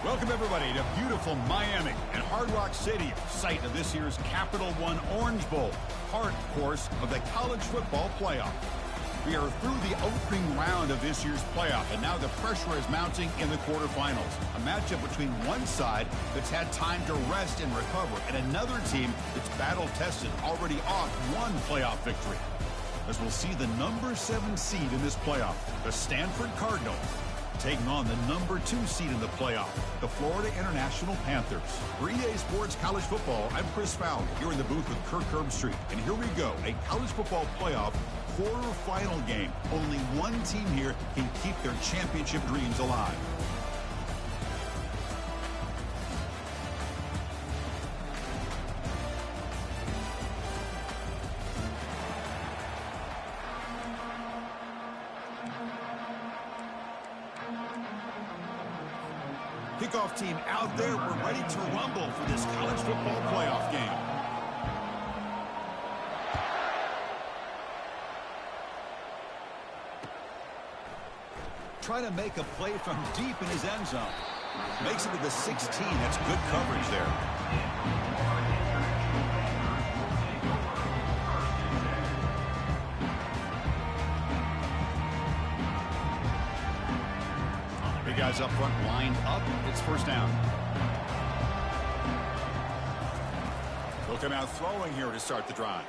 Welcome, everybody, to beautiful Miami and Hard Rock Stadium, site of this year's Capital One Orange Bowl, part, of course, of the college football playoff. We are through the opening round of this year's playoff, and now the pressure is mounting in the quarterfinals. A matchup between one side that's had time to rest and recover, and another team that's battle-tested, already off one playoff victory. As we'll see the number 7 seed in this playoff, the Stanford Cardinals, taking on the number 2 seed in the playoff, the Florida International Panthers. For EA Sports College Football, I'm Chris Fowler, here in the booth with Kirk Herbstreit. And here we go, a college football playoff quarterfinal game. Only one team here can keep their championship dreams alive. Kickoff team out there. We're ready to rumble for this college football playoff game. Trying to make a play from deep in his end zone. Makes it to the 16. That's good coverage there. Big guys up front, lined up. It's first down. He'll come out throwing here to start the drive.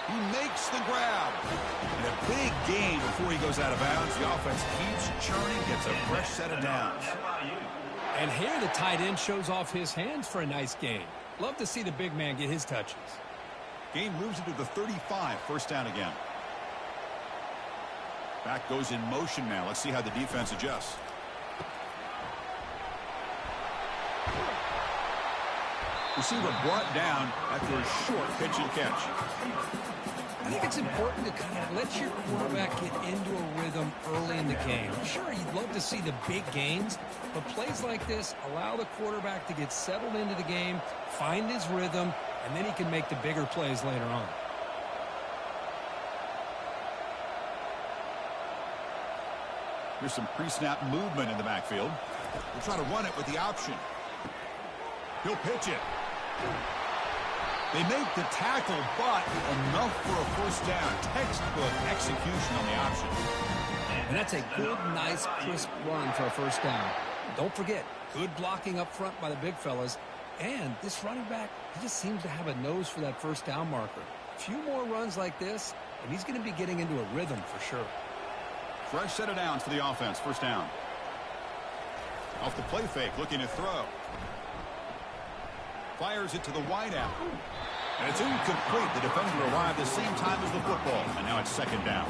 He makes the grab. And a big gain before he goes out of bounds. The offense keeps churning, gets a fresh set of downs. And here the tight end shows off his hands for a nice gain. Love to see the big man get his touches. Gain moves into the 35, first down again. Back goes in motion now. Let's see how the defense adjusts. Receiver brought down after a short pitch and catch. I think it's important to kind of let your quarterback get into a rhythm early in the game. Sure, you'd love to see the big gains, but plays like this allow the quarterback to get settled into the game, find his rhythm, and then he can make the bigger plays later on. Here's some pre-snap movement in the backfield. We'll try to run it with the option. He'll pitch it. They make the tackle, but enough for a first down. Textbook execution on the option. And that's a good, nice, crisp run for a first down. Don't forget, good blocking up front by the big fellas. And this running back, he just seems to have a nose for that first down marker. A few more runs like this, and he's going to be getting into a rhythm for sure. Fresh set of downs for the offense. First down. Off the play fake, looking to throw. Fires it to the wideout. And it's incomplete. The defender arrived the same time as the football. And now it's second down.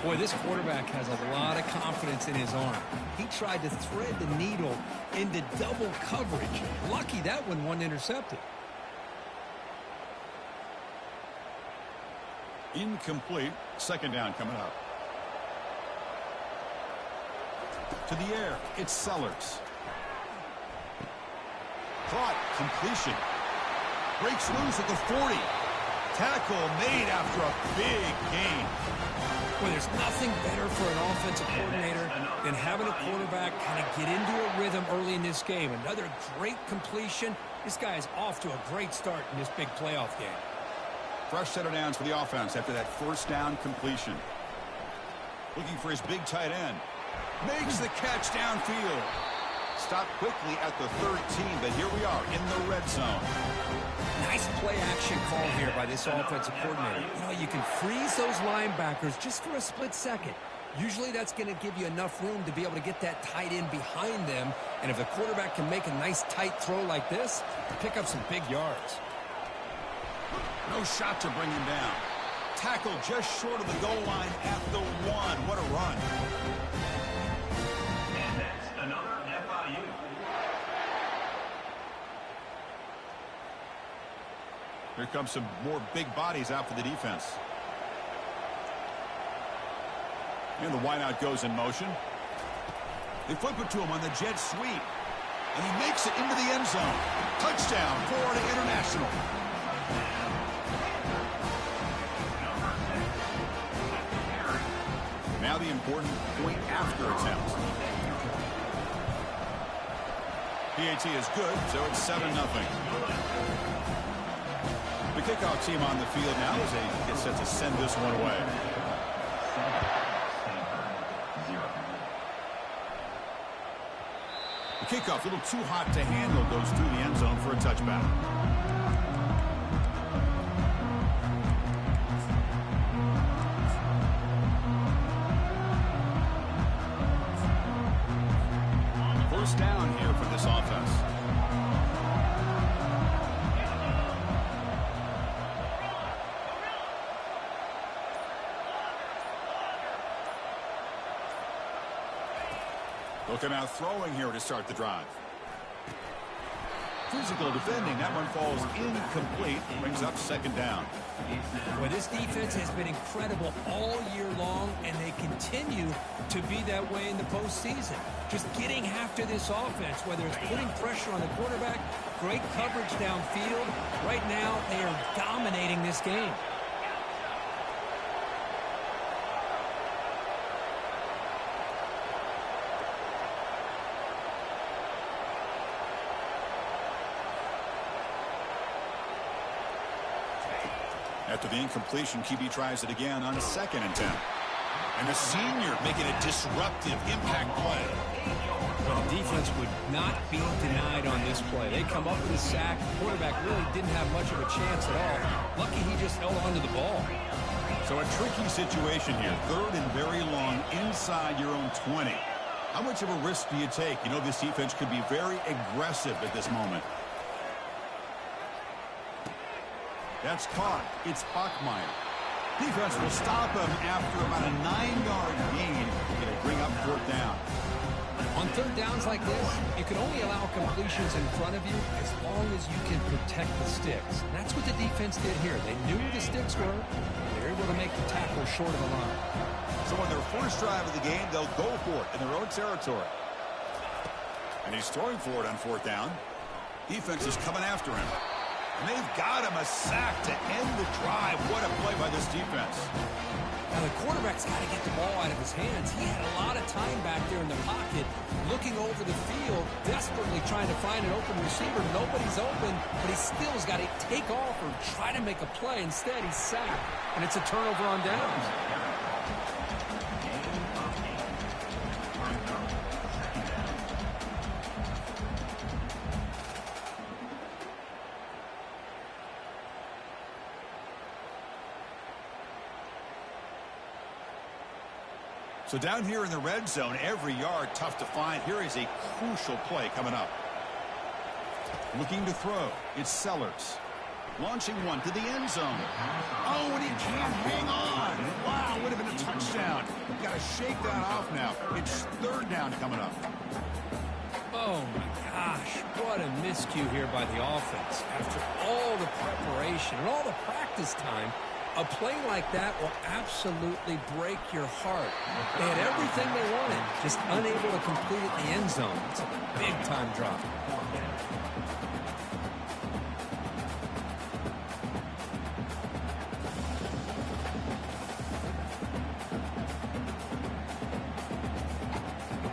Boy, this quarterback has a lot of confidence in his arm. He tried to thread the needle into double coverage. Lucky that one wasn't intercepted. Incomplete. Second down coming up. To the air, it's Sellers. Caught, completion. Breaks loose at the 40. Tackle made after a big gain. Well, there's nothing better for an offensive coordinator than having a quarterback kind of get into a rhythm early in this game. Another great completion. This guy is off to a great start in this big playoff game. Fresh set of downs for the offense after that first down completion. Looking for his big tight end. Makes the catch downfield. Stopped quickly at the 13, but here we are in the red zone. Nice play action call here by this offensive coordinator. You know, you can freeze those linebackers just for a split second. Usually that's going to give you enough room to be able to get that tight end behind them. And if the quarterback can make a nice tight throw like this, pick up some big yards. No shot to bring him down. Tackle just short of the goal line at the 1. What a run. And that's another FIU. Here comes some more big bodies out for the defense. And the wideout goes in motion. They flip it to him on the jet sweep. And he makes it into the end zone. Touchdown, Florida International. Now the important point after attempt. PAT is good, so it's 7-0. The kickoff team on the field now as they get set to send this one away. The kickoff, a little too hot to handle, goes through the end zone for a touchback. First down here for this offense. Looking out throwing here to start the drive. Physical defending. That one falls incomplete. Brings up second down. Well, this defense has been incredible all year long, and they continue to be that way in the postseason. Just getting after this offense, whether it's putting pressure on the quarterback, great coverage downfield. Right now, they are dominating this game. After the incompletion, QB tries it again on 2nd and 10. And the senior making a disruptive impact play. Well, the defense would not be denied on this play. They come up with a sack. The quarterback really didn't have much of a chance at all. Lucky he just held onto the ball. So a tricky situation here. 3rd and very long inside your own 20. How much of a risk do you take? You know this defense could be very aggressive at this moment. That's caught. It's Bachmeier. Defense will stop him after about a 9-yard gain. Going to bring up 4th down. On 3rd downs like this, you can only allow completions in front of you as long as you can protect the sticks. And that's what the defense did here. They knew where the sticks were. They were able to make the tackle short of the line. So on their first drive of the game, they'll go for it in their own territory. And he's throwing for it on 4th down. Defense is coming after him. And they've got him a sack to end the drive. What a play by this defense. Now, the quarterback's got to get the ball out of his hands. He had a lot of time back there in the pocket, looking over the field, desperately trying to find an open receiver. Nobody's open, but he still has got to take off or try to make a play. Instead, he's sacked, and it's a turnover on downs. So down here in the red zone, every yard tough to find. Here is a crucial play coming up. Looking to throw. It's Sellers. Launching one to the end zone. Oh, and he can't hang on. Wow, would have been a touchdown. Got to shake that off now. It's 3rd down coming up. Oh, my gosh. What a miscue here by the offense. After all the preparation and all the practice time, a play like that will absolutely break your heart. They had everything they wanted, just unable to complete it in the end zone. It's a big-time drop.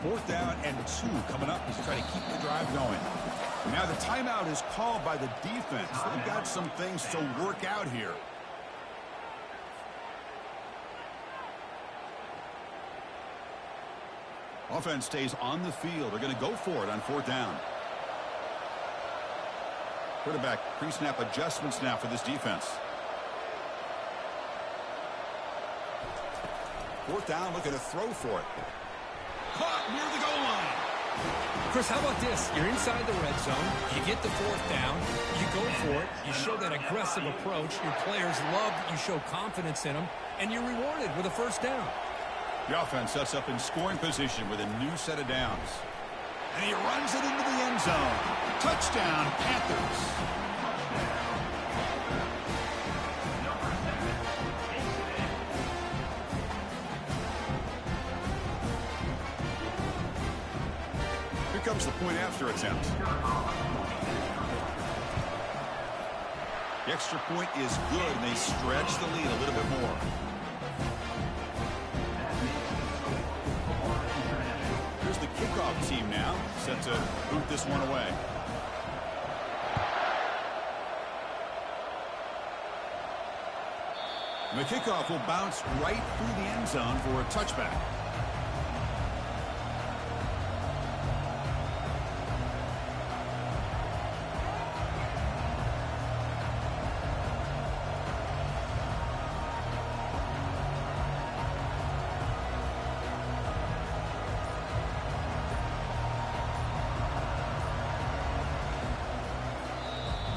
Fourth down and 2 coming up as they try to keep the drive going. Now the timeout is called by the defense. They've got some things to work out here. Offense stays on the field. They're going to go for it on 4th down. Quarterback pre-snap adjustments now for this defense. 4th down, looking to throw for it. Caught near the goal line. Chris, how about this? You're inside the red zone. You get the 4th down. You go for it. You show that aggressive approach. Your players love that you show confidence in them. And you're rewarded with a 1st down. The offense sets up in scoring position with a new set of downs. And he runs it into the end zone. Touchdown, Panthers. Here comes the point after attempt. The extra point is good, and they stretch the lead a little bit more. kickoff team now, set to boot this one away. And the kickoff will bounce right through the end zone for a touchback.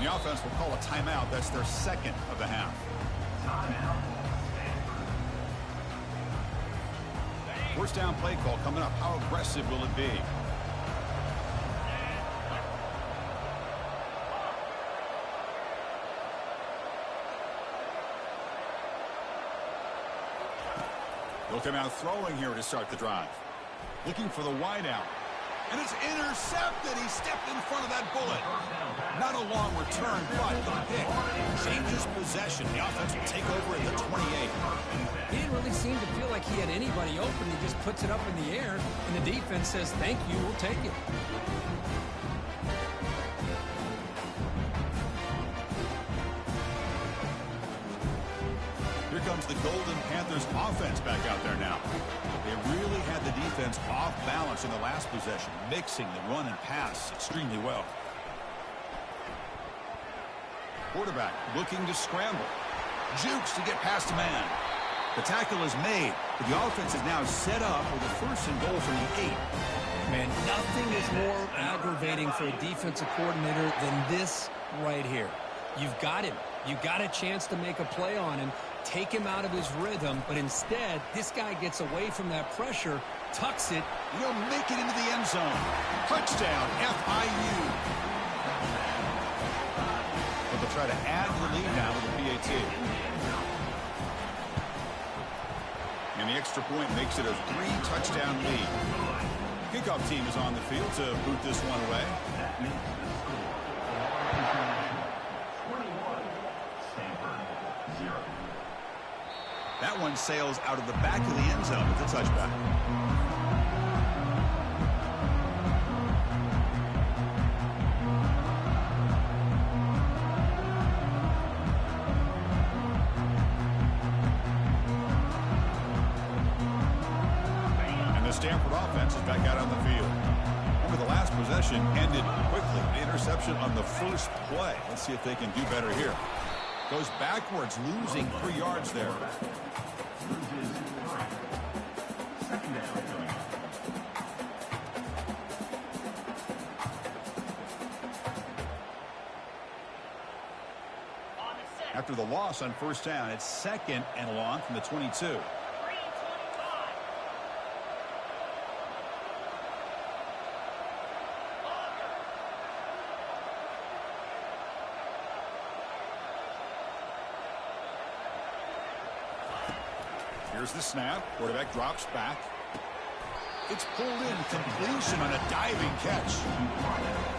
The offense will call a timeout. That's their second of the half. First down play call coming up. How aggressive will it be? They'll come out throwing here to start the drive. Looking for the wide out. And it's intercepted. He stepped in front of that bullet. Not a long return, but the pick changes possession. The offense will take over at the 28. He didn't really seem to feel like he had anybody open. He just puts it up in the air, and the defense says, thank you, we'll take it. Here comes the Golden Panthers offense back out there now. They really had the defense off balance in the last possession, mixing the run and pass extremely well. Quarterback looking to scramble. Jukes to get past a man. The tackle is made, but the offense is now set up with a first and goal from the 8. Man, nothing is more aggravating for a defensive coordinator than this right here. You've got him. You got a chance to make a play on him, take him out of his rhythm, but instead, this guy gets away from that pressure, tucks it. He'll make it into the end zone. Touchdown, FIU. But they'll try to add to the lead now with a PAT. And the extra point makes it a 3-touchdown lead. Kickoff team is on the field to boot this one away. That one sails out of the back of the end zone with a touchback. And the Stanford offense is back out on the field. Remember, the last possession ended quickly. The interception on the first play. Let's see if they can do better here. Goes backwards, losing 3 yards there. After the loss on first down, it's second and long from the 22. Here's the snap. Quarterback drops back. It's pulled in. Completion on a diving catch.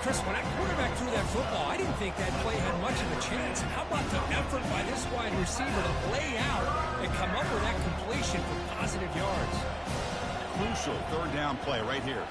Chris, when that quarterback threw that football, I didn't think that play had much of a chance. And how about the effort by this wide receiver to lay out and come up with that completion for positive yards? Crucial third down play right here.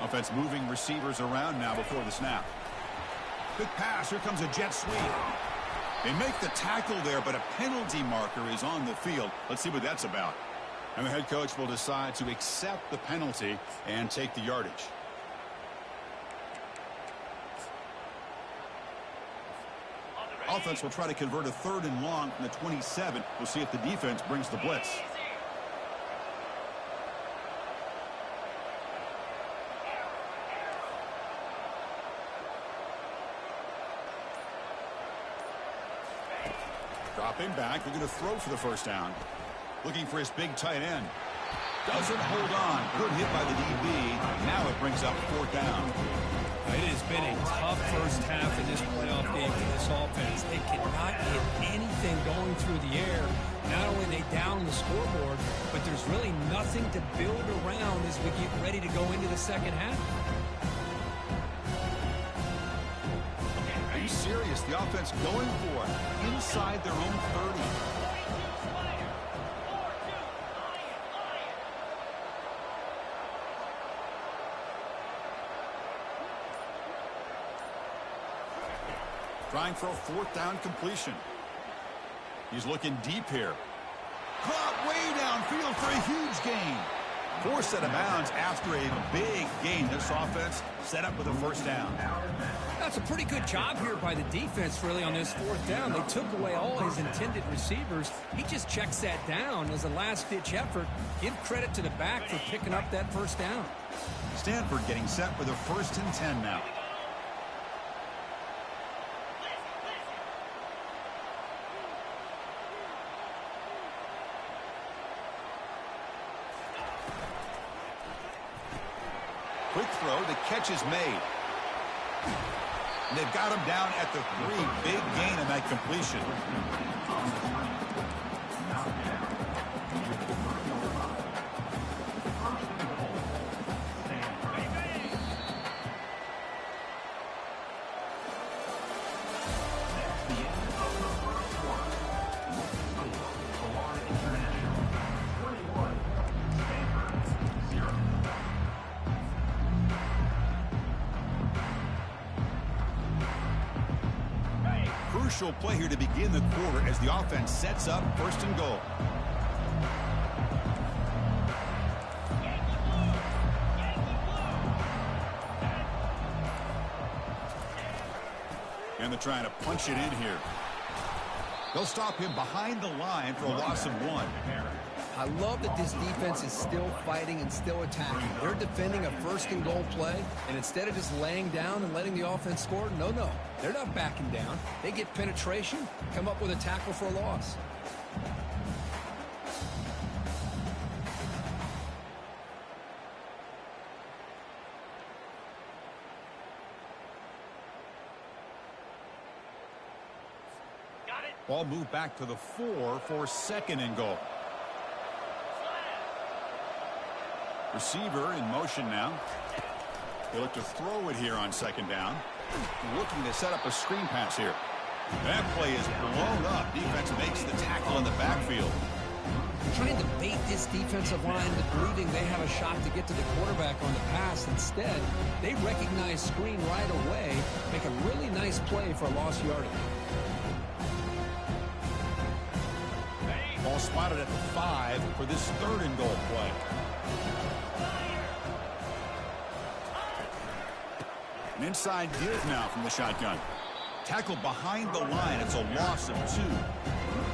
Offense moving receivers around now before the snap. Good pass. Here comes a jet sweep. They make the tackle there, but a penalty marker is on the field. Let's see what that's about. And the head coach will decide to accept the penalty and take the yardage. Offense will try to convert a 3rd and long from the 27. We'll see if the defense brings the blitz. Dropping back, looking to throw for the first down. Looking for his big tight end. Doesn't hold on. Good hit by the DB. Now it brings up 4th down. It has been a tough first half in this playoff game for this offense. They cannot get anything going through the air. Not only are they down the scoreboard, but there's really nothing to build around as we get ready to go into the second half. Are you serious? The offense going for it inside their own 30. Trying for a fourth down completion. He's looking deep here. Caught way downfield for a huge gain. Forced out of bounds after a big gain. This offense set up with a first down. That's a pretty good job here by the defense, really, on this fourth down. They took away all his intended receivers. He just checks that down as a last-ditch effort. Give credit to the back for picking up that first down. Stanford getting set for the 1st and 10 now. Quick throw, the catch is made. And they've got him down at the 3. Big gain in that completion. Crucial play here to begin the quarter as the offense sets up 1st and goal. And they're trying to punch it in here. They'll stop him behind the line for a loss of 1. I love that this defense is still fighting and still attacking. They're defending a 1st and goal play, and instead of just laying down and letting the offense score, no. They're not backing down. They get penetration, come up with a tackle for a loss. Ball moved back to the 4 for 2nd and goal. Receiver in motion now. They look to throw it here on 2nd down. Looking to set up a screen pass here. That play is blown up. Defense makes the tackle in the backfield. Trying to bait this defensive line into believing they have a shot to get to the quarterback on the pass. Instead, they recognize screen right away, make a really nice play for a lost yardage. Ball spotted at the 5 for this 3rd and goal play. An inside give now from the shotgun. Tackle behind the line. It's a loss of 2.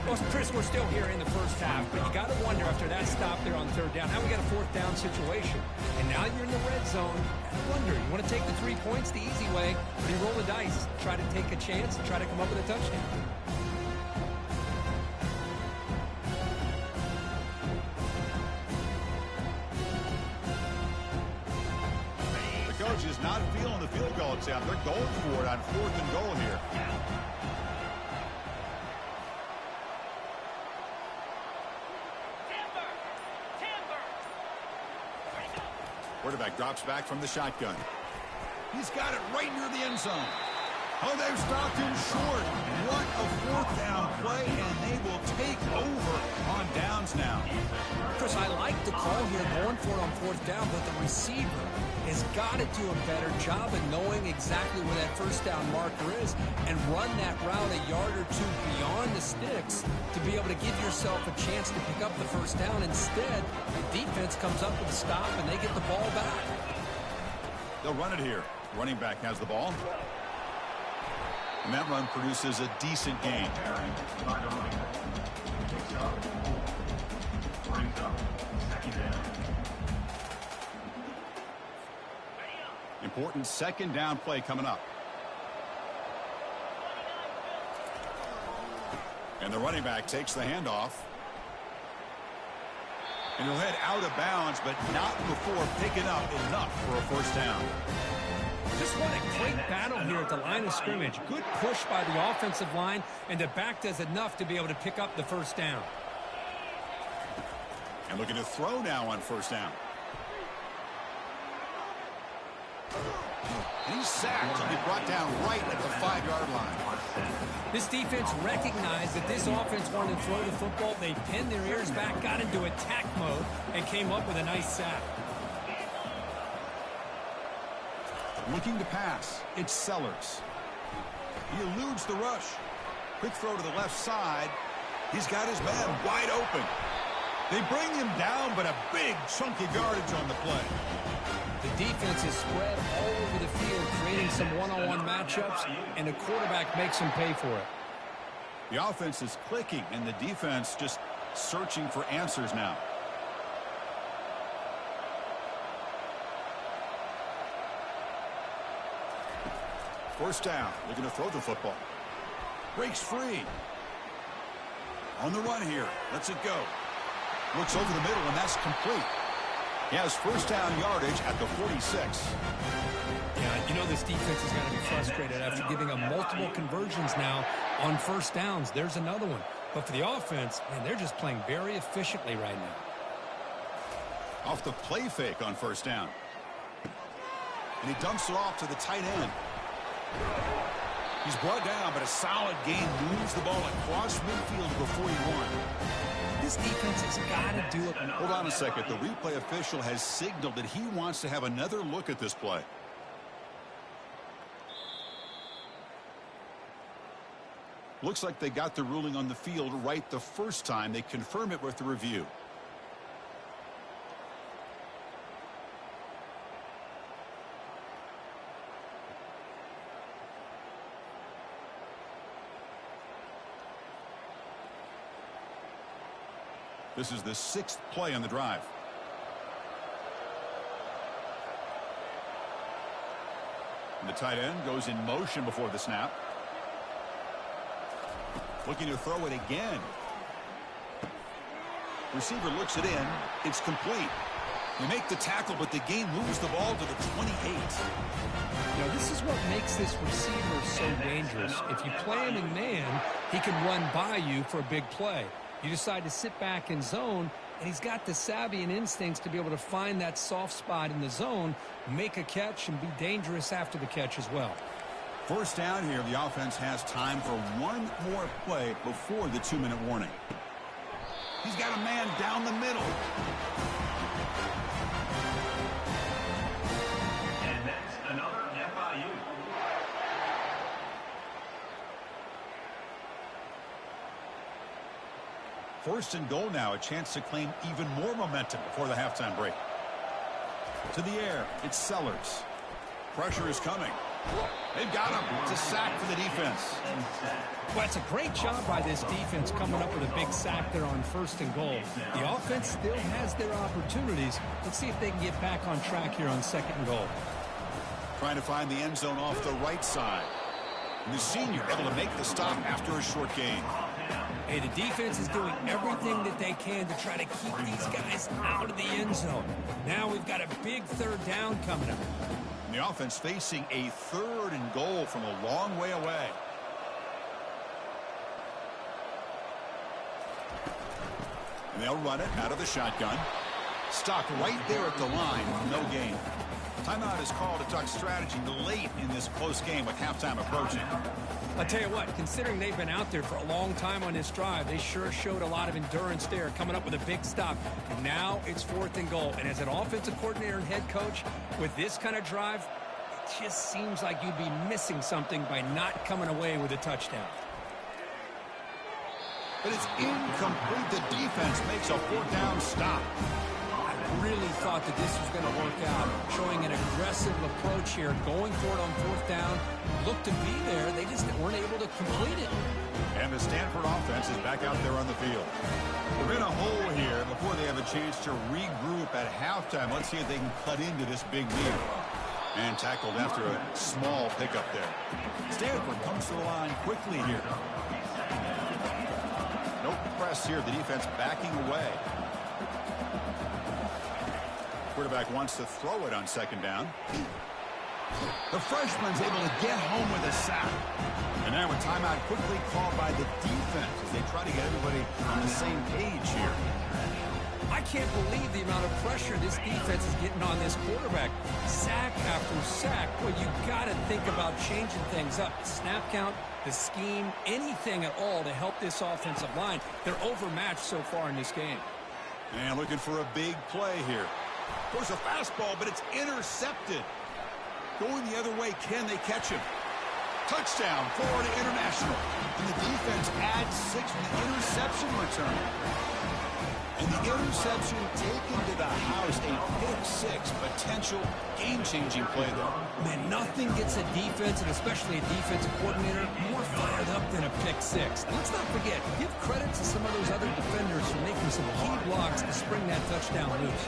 Well, Chris, we're still here in the first half, but you got to wonder after that stop there on 3rd down. Now we got a 4th down situation, and now you're in the red zone. I wonder, you want to take the 3 points the easy way, or you roll the dice, try to take a chance and try to come up with a touchdown. Coach is not feeling the field goal attempt. They're going for it on 4th and goal here. Quarterback drops back from the shotgun. He's got it right near the end zone. Oh, they've stopped him short. What a 4th down play, and they will take over on downs now. Chris, I like the call here going for it on 4th down, but the receiver has got to do a better job of knowing exactly where that 1st down marker is and run that route a yard or 2 beyond the sticks to be able to give yourself a chance to pick up the 1st down. Instead, the defense comes up with a stop and they get the ball back. They'll run it here. Running back has the ball. And that run produces a decent gain. Important 2nd down play coming up. And the running back takes the handoff. And he'll head out of bounds, but not before picking up enough for a 1st down. Just what a great battle here at the line of scrimmage. Good push by the offensive line, and the back does enough to be able to pick up the first down. And looking to throw now on first down. And he's sacked. He'll be brought down right at the 5-yard line. This defense recognized that this offense wanted to throw the football. They pinned their ears back, got into attack mode, and came up with a nice sack. Looking to pass. It's Sellers. He eludes the rush. Quick throw to the left side. He's got his man wide open. They bring him down, but a big chunk of yardage on the play. The defense is spread all over the field, creating some one-on-one matchups, and the quarterback makes them pay for it. The offense is clicking, and the defense just searching for answers now. First down, looking to throw the football. Breaks free. On the run here. Lets it go. Looks over the middle, and that's complete. He has first down yardage at the 46. Yeah, you know this defense is going to be frustrated after giving them multiple conversions now on first downs. There's another one. But for the offense, man, they're just playing very efficiently right now. Off the play fake on first down. And he dumps it off to the tight end. He's brought down, but a solid gain moves the ball across midfield before he won. This defense has got to do it. Hold on a second. The replay official has signaled that he wants to have another look at this play. Looks like they got the ruling on the field right the first time. They confirm it with the review. This is the 6th play on the drive. And the tight end goes in motion before the snap. Looking to throw it again. Receiver looks it in. It's complete. They make the tackle, but the gain moves the ball to the 28. Now, this is what makes this receiver so dangerous. If you play him in man, he can run by you for a big play. You decide to sit back in zone, and he's got the savvy and instincts to be able to find that soft spot in the zone, make a catch, and be dangerous after the catch as well. First down here, the offense has time for one more play before the 2-minute warning. He's got a man down the middle. And that's another FIU. First and goal now, a chance to claim even more momentum before the halftime break. To the air, it's Sellers. Pressure is coming. They've got him. It's a sack for the defense. Well, it's a great job by this defense coming up with a big sack there on first and goal. The offense still has their opportunities. Let's see if they can get back on track here on second and goal. Trying to find the end zone off the right side. And the senior able to make the stop after a short gain. Hey, the defense is doing everything that they can to try to keep these guys out of the end zone. Now we've got a big third down coming up. And the offense facing a third and goal from a long way away. And they'll run it out of the shotgun. Stopped right there at the line with no gain. Timeout is called to talk strategy late in this close game with halftime approaching. I'll tell you what, considering they've been out there for a long time on this drive, they sure showed a lot of endurance there, coming up with a big stop. And now it's fourth and goal. And as an offensive coordinator and head coach, with this kind of drive, it just seems like you'd be missing something by not coming away with a touchdown. But it's incomplete. The defense makes a fourth down stop. I really thought that this was going to work out, showing an aggressive approach here, going for it on fourth down. Looked to be there. They just weren't able to complete it. And the Stanford offense is back out there on the field. They're in a hole here before they have a chance to regroup at halftime. Let's see if they can cut into this big lead. And tackled after a small pickup there. Stanford comes to the line quickly here. No press here. The defense backing away. Quarterback wants to throw it on second down. The freshman's able to get home with a sack. And now a timeout quickly called by the defense as they try to get everybody on the same page here. I can't believe the amount of pressure this defense is getting on this quarterback. Sack after sack. Well, you got to think about changing things up. The snap count, the scheme, anything at all to help this offensive line. They're overmatched so far in this game. And looking for a big play here. There's a fastball, but it's intercepted. Going the other way, can they catch him? Touchdown, Florida International. And the defense adds 6 with the interception return. And the interception taken to the house, a pick-6, potential game-changing play there. Man, nothing gets a defense, and especially a defensive coordinator, more fired up than a pick-6. And let's not forget, give credit to some of those other defenders for making some key blocks to spring that touchdown loose.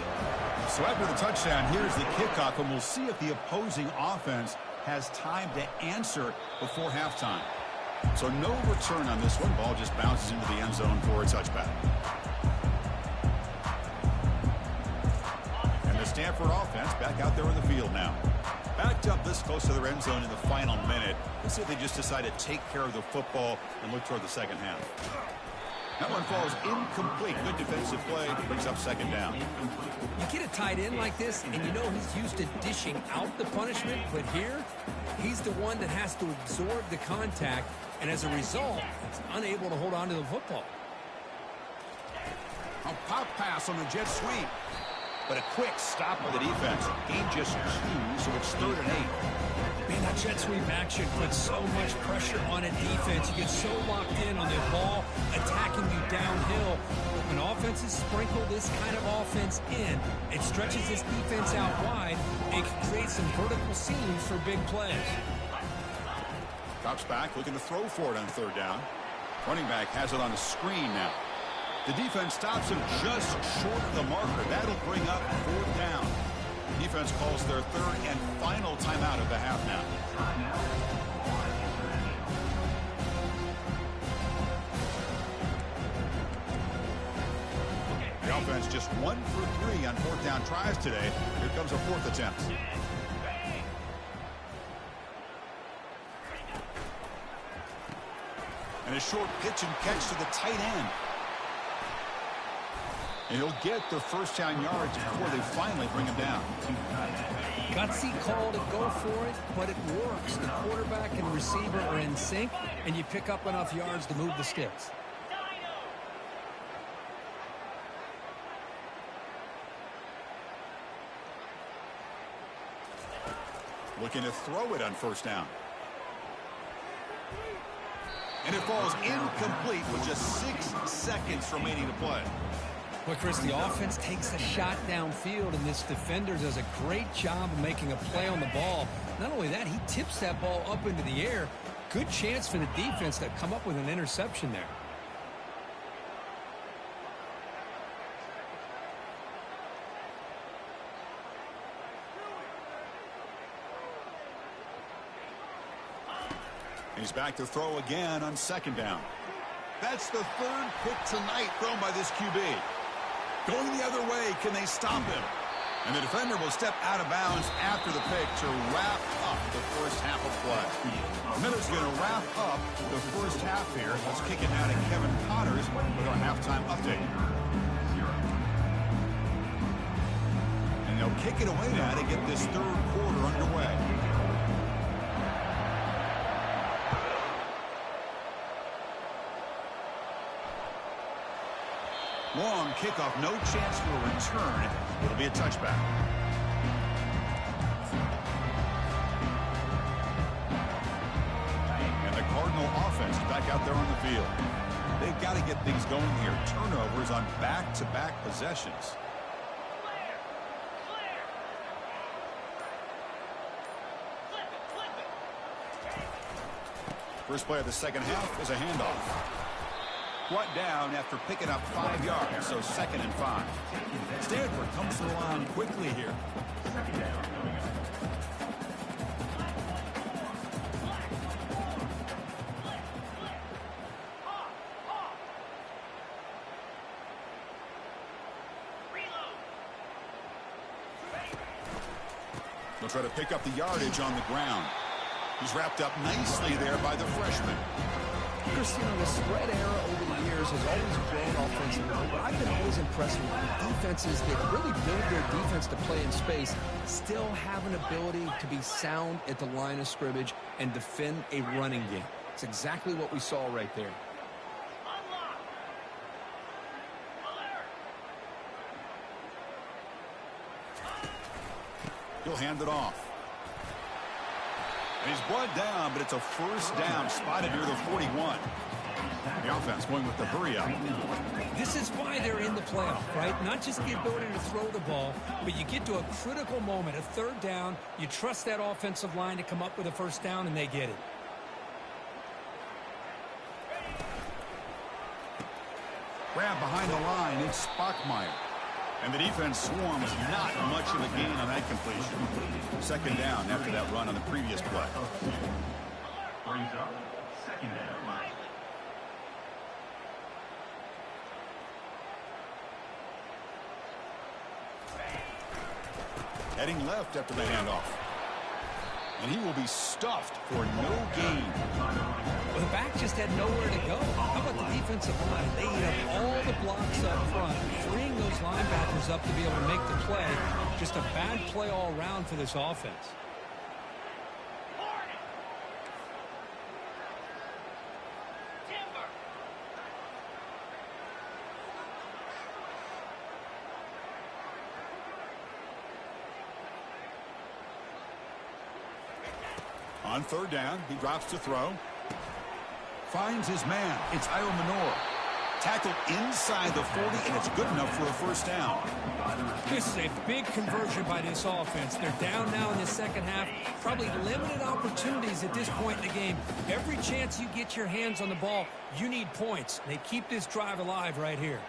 So after the touchdown, here's the kickoff, and we'll see if the opposing offense has time to answer before halftime. So no return on this one. Ball just bounces into the end zone for a touchback. And the Stanford offense back out there in the field now. Backed up this close to their end zone in the final minute. Let's see if they just decide to take care of the football and look toward the second half. That one falls incomplete. Good defensive play. Brings up second down. You get a tight end like this, and you know he's used to dishing out the punishment, but here, he's the one that has to absorb the contact, and as a result, he's unable to hold on to the football. A pop pass on the jet sweep. But a quick stop by the defense. Gain just 2, so it's 3rd and 8. Man, that jet sweep action puts so much pressure on a defense. You get so locked in on the ball attacking you downhill. When offenses sprinkle this kind of offense in, it stretches this defense out wide and can create some vertical seams for big plays. Drops back, looking to throw for it on 3rd down. Running back has it on the screen now. The defense stops him just short of the marker. That'll bring up 4th down. Defense calls their 3rd and final timeout of the half now. The offense just 1 for 3 on 4th down tries today. Here comes a 4th attempt. And a short pitch and catch to the tight end. And he'll get the first down yards before they finally bring him down. Gutsy call to go for it, but it works. The quarterback and receiver are in sync, and you pick up enough yards to move the sticks. Looking to throw it on 1st down. And it falls incomplete with just 6 seconds remaining to play. Well, Chris, the offense takes a shot downfield, and this defender does a great job of making a play on the ball. Not only that, he tips that ball up into the air. Good chance for the defense to come up with an interception there. He's back to throw again on 2nd down. That's the 3rd pick tonight thrown by this QB. Going the other way, can they stop him? And the defender will step out of bounds after the pick to wrap up the first half of play. Miller's going to wrap up the first half here. Let's kick it now to Kevin Connors with our halftime update. And they'll kick it away now to get this 3rd quarter underway. Long kickoff, no chance for a return. It'll be a touchback. And the Cardinal offense is back out there on the field. They've got to get things going here. Turnovers on back-to-back possessions. First play of the second half is a handoff. Brought down after picking up 5 yards, so 2nd and 5. Stanford comes to the line quickly here. He'll try to pick up the yardage on the ground. He's wrapped up nicely there by the freshman. Chris, the spread era over the years has always grown offensively, but I've been always impressed with defenses that really build their defense to play in space, still have an ability to be sound at the line of scrimmage and defend a running game. It's exactly what we saw right there. He'll hand it off. And he's brought down, but it's a first down spotted near the 41. The offense going with the hurry up. This is why they're in the playoff, right? Not just the ability to throw the ball, but you get to a critical moment, a third down. You trust that offensive line to come up with a first down, and they get it. Grab behind the line, it's Spockmeyer. And the defense swarms, not much of a gain on that completion. Second down after that run on the previous play. Brings up second down. Heading left after the handoff. And he will be stuffed for no gain. Well, the back just had nowhere to go. How about the defensive line? They eat up all the blocks up front, freeing those linebackers up to be able to make the play. Just a bad play all around for this offense. On third down, he drops to throw. Finds his man. It's Io Manor. Tackled inside the 40, and it's good enough for a first down. This is a big conversion by this offense. They're down now in the second half. Probably limited opportunities at this point in the game. Every chance you get your hands on the ball, you need points. They keep this drive alive right here.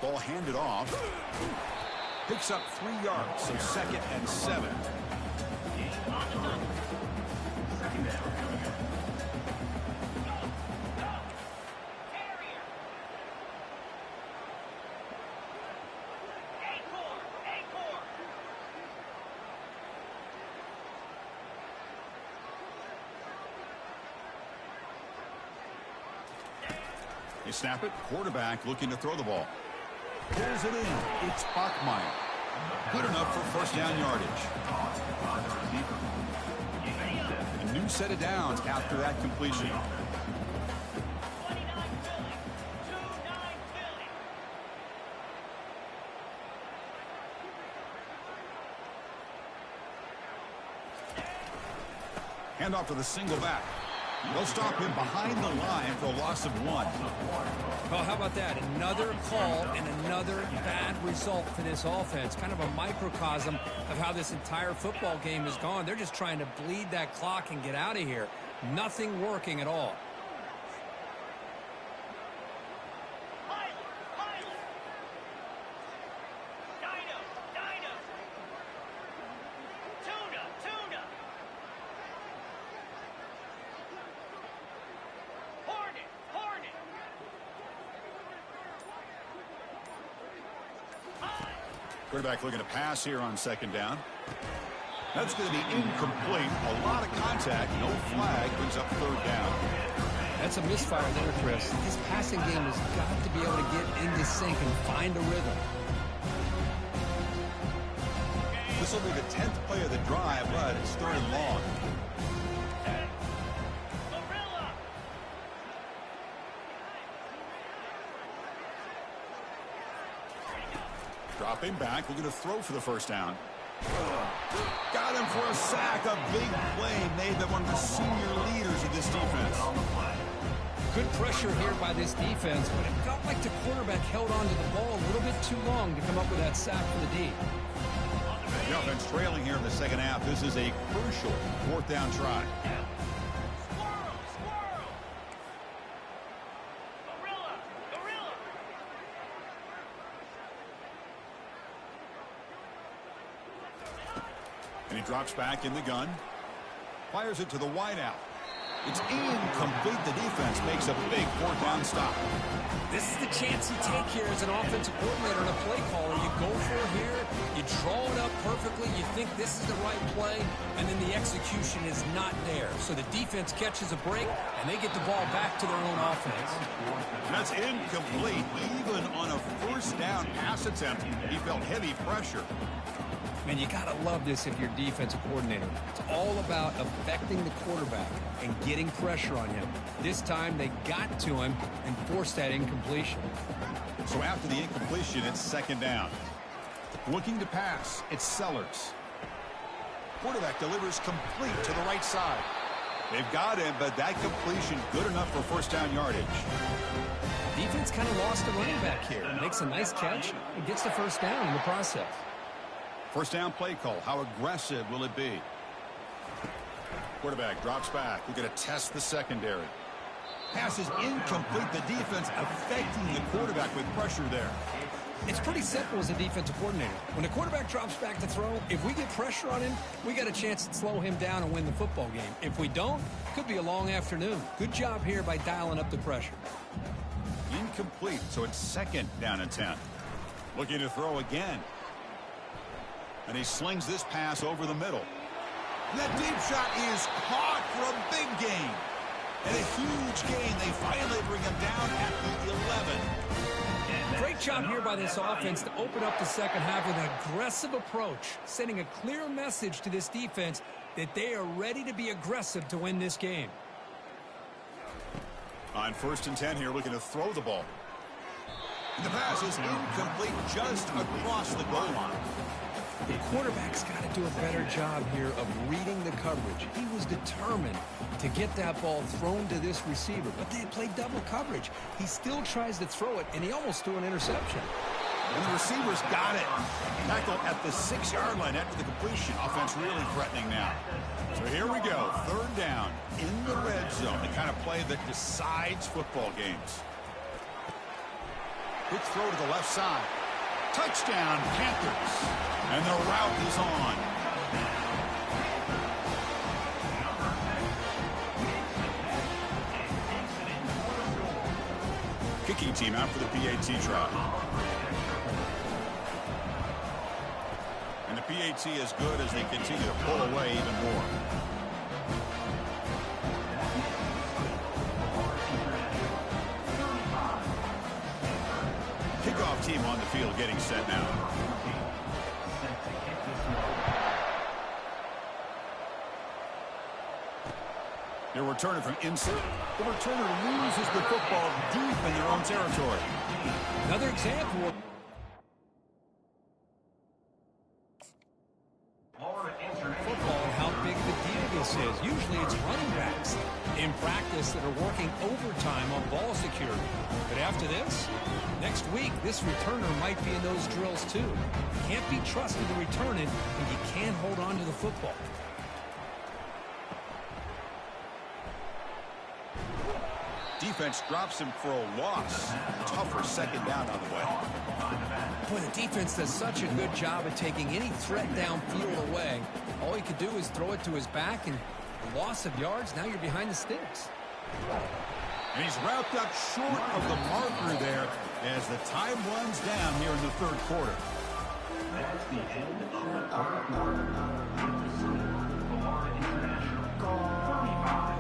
Ball handed off. Picks up 3 yards, so second and 7. They snap it. Quarterback looking to throw the ball. Pulls it in. It's Bachmeier. Good enough for first down yardage. A new set of downs after that completion. Handoff to the single back. They'll stop him behind the line for a loss of 1. Well, how about that? Another call and another bad result for this offense. Kind of a microcosm of how this entire football game has gone. They're just trying to bleed that clock and get out of here. Nothing working at all. Quarterback looking to pass here on second down. That's going to be incomplete. A lot of contact. No flag. Brings up third down. That's a misfire there, Chris. This passing game has got to be able to get into sync and find a rhythm. This will be the 10th play of the drive, but it's third and long. Dropping back, looking to throw for the first down. Got him for a sack. A big play made by one of the senior leaders of this defense. Good pressure here by this defense, but it felt like the quarterback held on to the ball a little bit too long to come up with that sack for the D. The offense trailing here in the second half. This is a crucial fourth down try. And he drops back in the gun. Fires it to the wideout. It's incomplete. The defense makes a big fourth down stop. This is the chance you take here as an offensive coordinator and a play caller. You go for it here, you draw it up perfectly, you think this is the right play, and then the execution is not there. So the defense catches a break, and they get the ball back to their own offense. That's incomplete. Even on a first down pass attempt, he felt heavy pressure. Man, you got to love this if you're defensive coordinator. It's all about affecting the quarterback and getting pressure on him. This time, they got to him and forced that incompletion. So after the incompletion, it's second down. Looking to pass, it's Sellers. Quarterback delivers complete to the right side. They've got him, but that completion good enough for first down yardage. Defense kind of lost a running back here. Makes a nice catch and gets the first down in the process. First down play call. How aggressive will it be? Quarterback drops back. We're going to test the secondary. Pass is incomplete. The defense affecting the quarterback with pressure there. It's pretty simple as a defensive coordinator. When the quarterback drops back to throw, if we get pressure on him, we got a chance to slow him down and win the football game. If we don't, it could be a long afternoon. Good job here by dialing up the pressure. Incomplete, so it's second down and 10. Looking to throw again. And he slings this pass over the middle. And that deep shot is caught for a big gain. And a huge gain. They finally bring him down at the 11. Great job here by this offense to open up the second half with an aggressive approach, sending a clear message to this defense that they are ready to be aggressive to win this game. On first and 10 here, looking to throw the ball. And the pass is incomplete just across the goal line. The quarterback's got to do a better job here of reading the coverage. He was determined to get that ball thrown to this receiver, but they played double coverage. He still tries to throw it, and he almost threw an interception. And the receiver's got it. Tackle at the 6-yard line after the completion. Offense really threatening now. So here we go. Third down in the red zone. The kind of play that decides football games. Quick throw to the left side. Touchdown, Panthers. And the route is on. Kicking team out for the PAT try. And the PAT is good as they continue to pull away even more. Kickoff team on the field getting set now. Their returner from inside. The returner loses the football deep in their own territory. Another example of football and how big of a deal this is. Usually it's running backs in practice that are working overtime on ball security. But after this, next week, this returner might be in those drills too. Can't be trusted to return it, and you can't hold on to the football. Defense drops him for a loss. Tougher second down on the way. Boy, the defense does such a good job of taking any threat downfield away. All he could do is throw it to his back, and a loss of yards, now you're behind the sticks. And he's wrapped up short of the marker there as the time runs down here in the third quarter. That's the end of the third quarter. Florida International 35.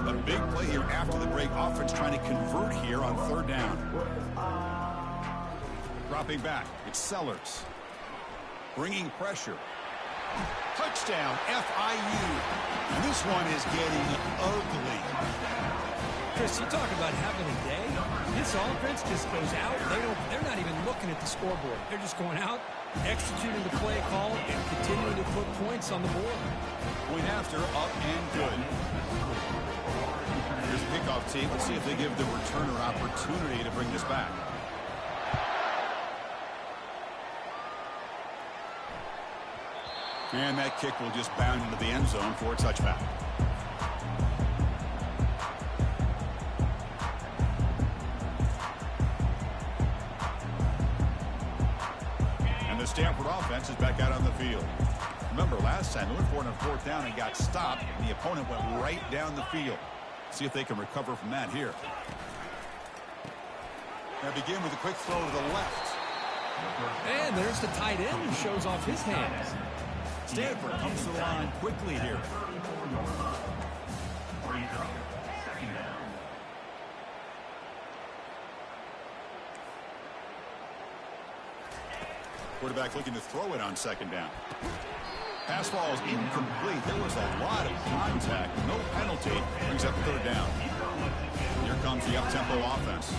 A big play here after the break. Offense trying to convert here on third down. Dropping back. It's Sellers. Bringing pressure. Touchdown, FIU. And this one is getting ugly. Chris, you talk about having a day. This offense just goes out. They're not even looking at the scoreboard. They're just going out, executing the play call, and continuing to put points on the board. Point after, up and good. Here's the kickoff team. Let's see if they give the returner opportunity to bring this back. And that kick will just bound into the end zone for a touchback. And the Stanford offense is back out on the field. Remember, last time they went for it on fourth down and got stopped, and the opponent went right down the field. See if they can recover from that here. Now begin with a quick throw to the left. And there's the tight end who shows off his hands. Stanford comes to the line quickly here. Quarterback looking to throw it on second down. Pass ball is incomplete. There was a lot of contact. No penalty. Brings up third down. Here comes the up-tempo offense.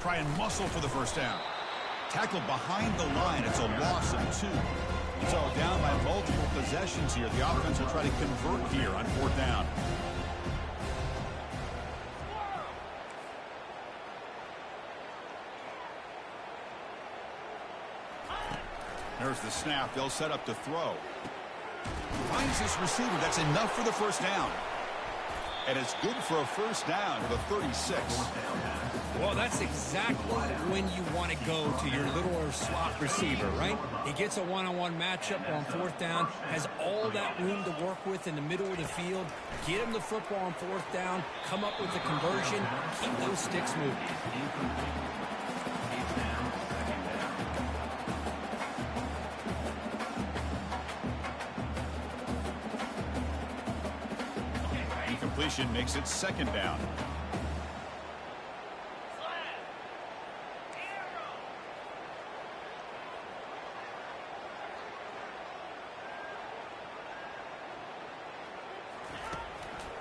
Try and muscle for the first down. Tackled behind the line. It's a loss of 2. So down by multiple possessions here. The offense will try to convert here on fourth down. There's the snap. They'll set up to throw. Finds this receiver. That's enough for the first down. And it's good for a first down to the 36. Well, that's exactly when you want to go to your little slot receiver, right? He gets a one-on-one matchup on fourth down, has all that room to work with in the middle of the field. Get him the football on fourth down, come up with the conversion, keep those sticks moving. Completion makes it second down.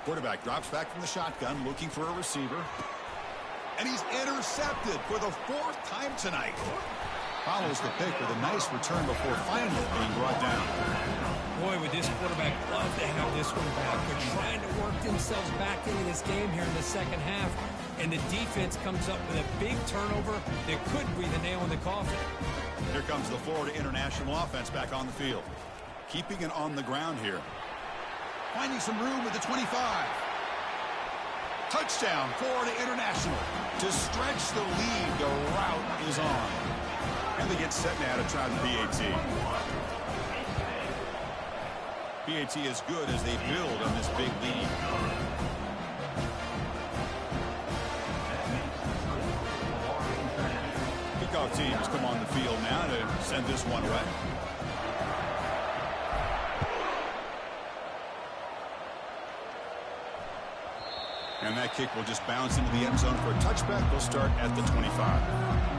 Quarterback drops back from the shotgun, looking for a receiver. And he's intercepted for the 4th time tonight. Follows the pick with a nice return before finally being brought down. Boy, would this quarterback love to have this one back. They're trying to work themselves back into this game here in the second half. And the defense comes up with a big turnover that could be the nail in the coffin. Here comes the Florida International offense back on the field. Keeping it on the ground here. Finding some room at the 25. Touchdown, Florida International. To stretch the lead, the route is on. And they get set now to try the PAT. PAT is good as they build on this big lead. Kickoff teams come on the field now to send this one away. And that kick will just bounce into the end zone for a touchback. They'll start at the 25.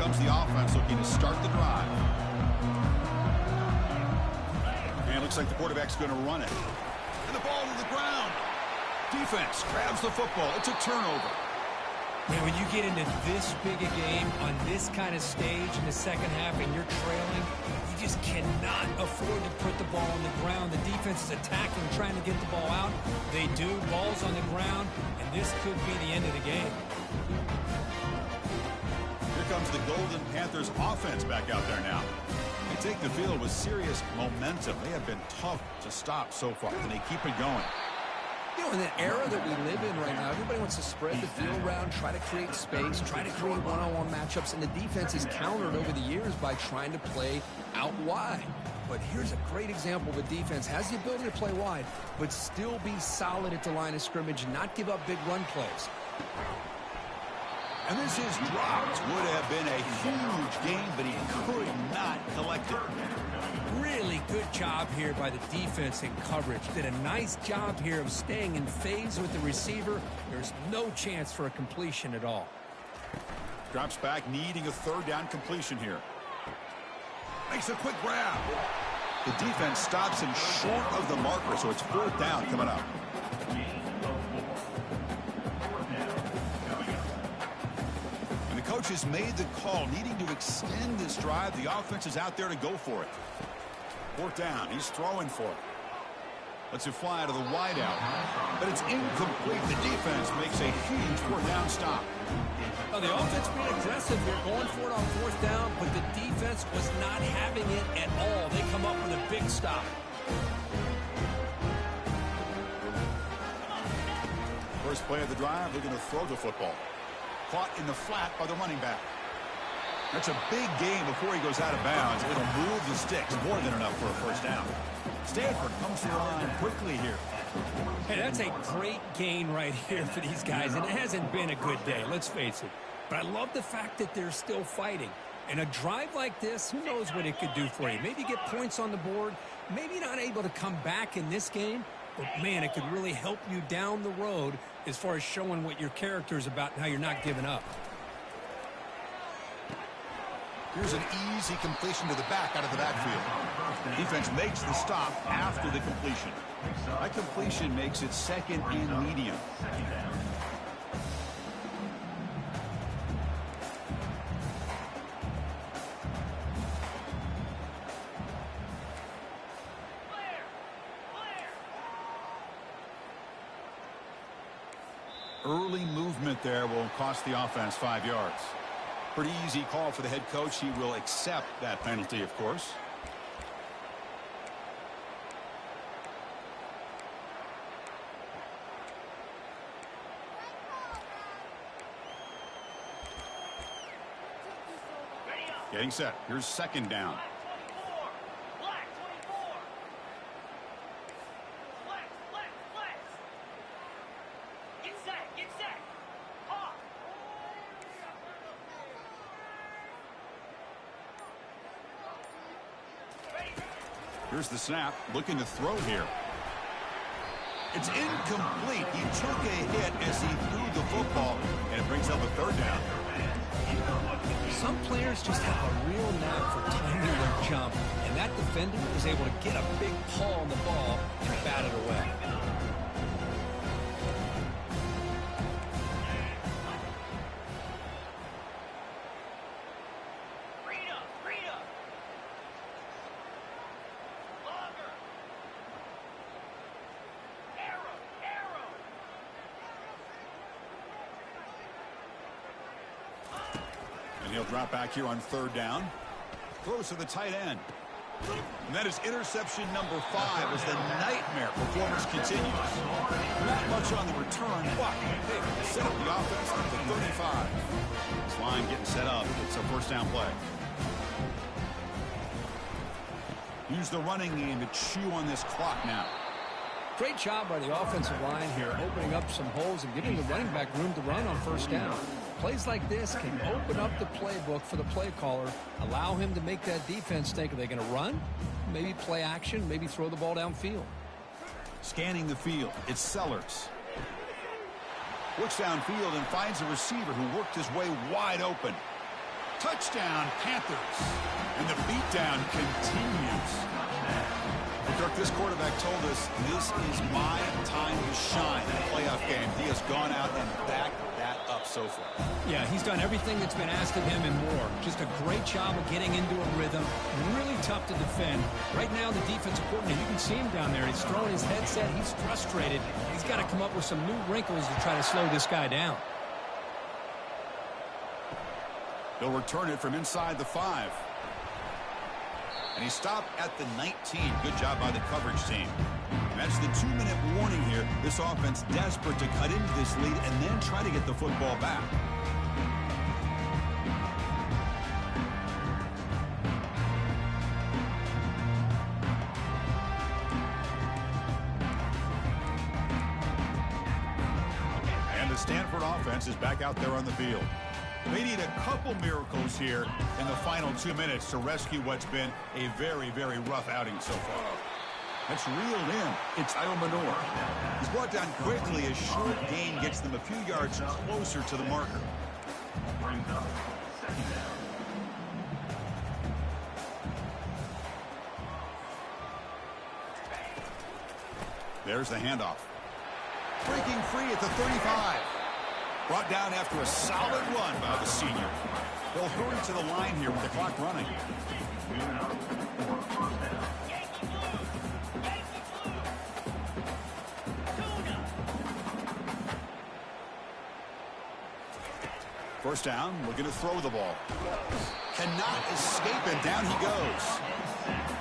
The offense looking to start the drive. And it looks like the quarterback's going to run it. And the ball to the ground. Defense grabs the football. It's a turnover. Yeah, when you get into this big a game on this kind of stage in the second half and you're trailing, you just cannot afford to put the ball on the ground. The defense is attacking, trying to get the ball out. They do. Ball's on the ground, and this could be the end of the game. Comes the Golden Panthers offense back out there now. They take the field with serious momentum. They have been tough to stop so far, and they keep it going. You know, in the era that we live in right now, everybody wants to spread the field around, try to create space, try to create one-on-one matchups, and the defense is countered over the years by trying to play out wide. But here's a great example of a defense has the ability to play wide, but still be solid at the line of scrimmage, not give up big run plays. And this is dropped. Would have been a huge game, but he could not collect it. Really good job here by the defense in coverage. Did a nice job here of staying in phase with the receiver. There's no chance for a completion at all. Drops back, needing a third down completion here. Makes a quick grab. The defense stops him short of the marker, so it's fourth down coming up. Coach has made the call, needing to extend this drive. The offense is out there to go for it. Fourth down. He's throwing for it. Lets it fly to the wideout. But it's incomplete. The defense makes a huge fourth down stop. Oh, the offense being aggressive here, going for it on fourth down, but the defense was not having it at all. They come up with a big stop. First play of the drive, they're going to throw the football. Caught in the flat by the running back. That's a big gain before he goes out of bounds. It'll move the sticks more than enough for a first down. Stanford comes to the line quickly here. Hey, that's a great gain right here for these guys, and it hasn't been a good day, let's face it. But I love the fact that they're still fighting. And a drive like this, who knows what it could do for you. Maybe get points on the board, maybe not able to come back in this game, but, man, it could really help you down the road as far as showing what your character is about and how you're not giving up. Here's an easy completion to the back out of the backfield. Defense makes the stop after the completion. That completion makes it second and medium. Early movement there will cost the offense 5 yards. Pretty easy call for the head coach. He will accept that penalty, of course. Getting set. Here's second down. Here's the snap, looking to throw here. It's incomplete. He took a hit as he threw the football, and it brings up a third down. Some players just have a real knack for timing their jump, and that defender was able to get a big paw on the ball and bat it away. And he'll drop back here on third down. Throws to the tight end. And that is interception number 5 as the nightmare performance continues. Not much on the return, but they set up the offense at the 35. This line getting set up. It's a first down play. Use the running game to chew on this clock now. Great job by the offensive line here, opening up some holes and giving the running back room to run on first down. Plays like this can open up the playbook for the play caller, allow him to make that defense think, are they going to run? Maybe play action, maybe throw the ball downfield. Scanning the field, it's Sellers. Looks downfield and finds a receiver who worked his way wide open. Touchdown, Panthers. And the beatdown continues. Kirk, this quarterback told us this is my time to shine in a playoff game. He has gone out and backed that up so far. Yeah, he's done everything that's been asked of him and more. Just a great job of getting into a rhythm. Really tough to defend. Right now, the defensive coordinator, you can see him down there. He's throwing his headset. He's frustrated. He's got to come up with some new wrinkles to try to slow this guy down. They'll return it from inside the 5. And he stopped at the 19. Good job by the coverage team. And that's the 2-minute warning here. This offense desperate to cut into this lead and then try to get the football back. And the Stanford offense is back out there on the field. They need a couple miracles here in the final 2 minutes to rescue what's been a very, very rough outing so far. That's reeled in. It's Manor. He's brought down quickly as short gain gets them a few yards closer to the marker. There's the handoff. Breaking free at the 35. Brought down after a solid run by the senior. They'll hurry to the line here with the clock running. First down, looking to throw the ball. Cannot escape, and down he goes.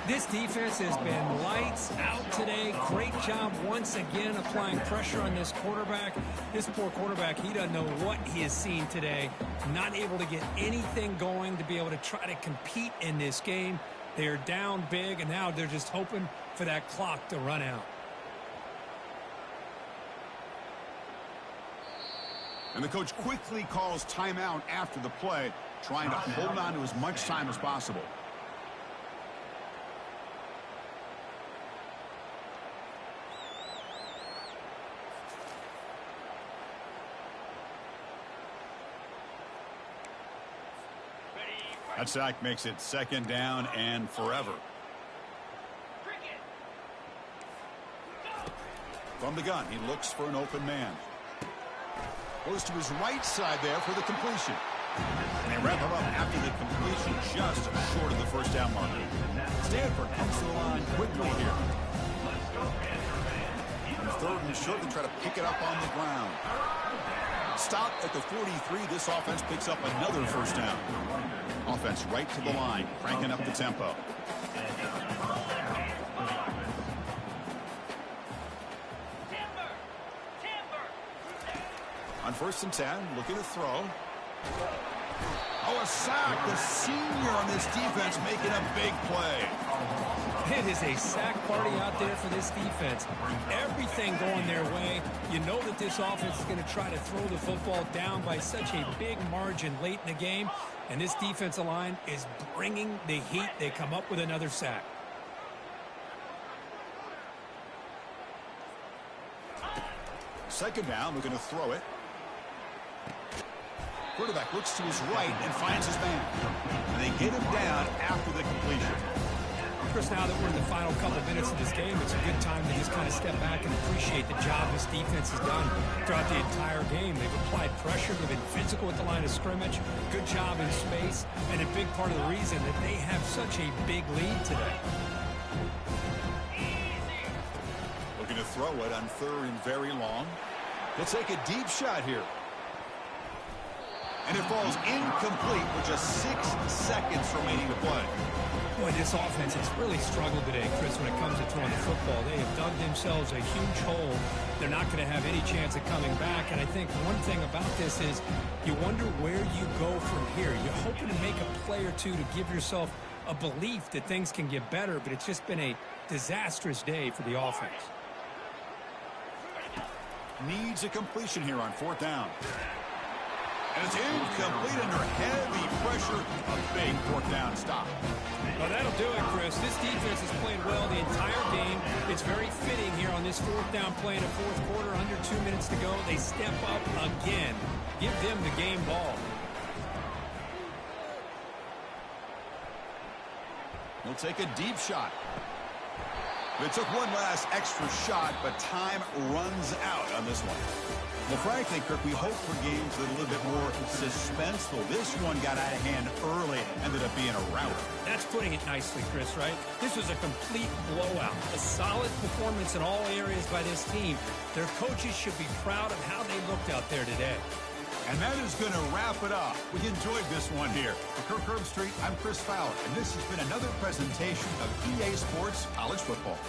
This defense has been lights out today. Great job once again applying pressure on this quarterback. This poor quarterback, he doesn't know what he has seen today. Not able to get anything going to be able to try to compete in this game. They're down big, and now they're just hoping for that clock to run out. And the coach quickly calls timeout after the play, trying to hold on to as much time as possible. That sack makes it second down and forever. From the gun, he looks for an open man. Goes to his right side there for the completion. And they wrap him up after the completion, just short of the first down marker. Stanford comes to the line quickly here. And third and short, they try to pick it up on the ground. Stop at the 43. This offense picks up another first down. Offense right to the line, cranking up the tempo. On 1st and 10, looking to throw. Oh, a sack. The senior on this defense making a big play. It is a sack party out there for this defense. Everything going their way. You know that this offense is going to try to throw the football down by such a big margin late in the game. And this defensive line is bringing the heat. They come up with another sack. Second down, looking to throw it. Quarterback looks to his right and finds his man. And they get him down after the completion. Chris, now that we're in the final couple minutes of this game, it's a good time to just kind of step back and appreciate the job this defense has done throughout the entire game. They've applied pressure. They've been physical at the line of scrimmage. Good job in space. And a big part of the reason that they have such a big lead today. Looking to throw it on third and very long. He'll take a deep shot here. And it falls incomplete with just 6 seconds remaining to play. Boy, this offense has really struggled today, Chris, when it comes to throwing the football. They have dug themselves a huge hole. They're not going to have any chance of coming back. And I think one thing about this is you wonder where you go from here. You're hoping to make a play or two to give yourself a belief that things can get better, but it's just been a disastrous day for the offense. Needs a completion here on 4th down. And it's incomplete under heavy pressure. A big 4th down stop. Well, that'll do it, Chris. This defense has played well the entire game. It's very fitting here on this 4th down play in the 4th quarter. Under 2 minutes to go. They step up again. Give them the game ball. He'll take a deep shot. They took one last extra shot, but time runs out on this one. Well, frankly, Kirk, we hope for games that are a little bit more suspenseful. This one got out of hand early, ended up being a rout. That's putting it nicely, Chris, right? This was a complete blowout. A solid performance in all areas by this team. Their coaches should be proud of how they looked out there today. And that is going to wrap it up. We enjoyed this one here. For Kirk Herbstreit, I'm Chris Fowler, and this has been another presentation of EA Sports College Football.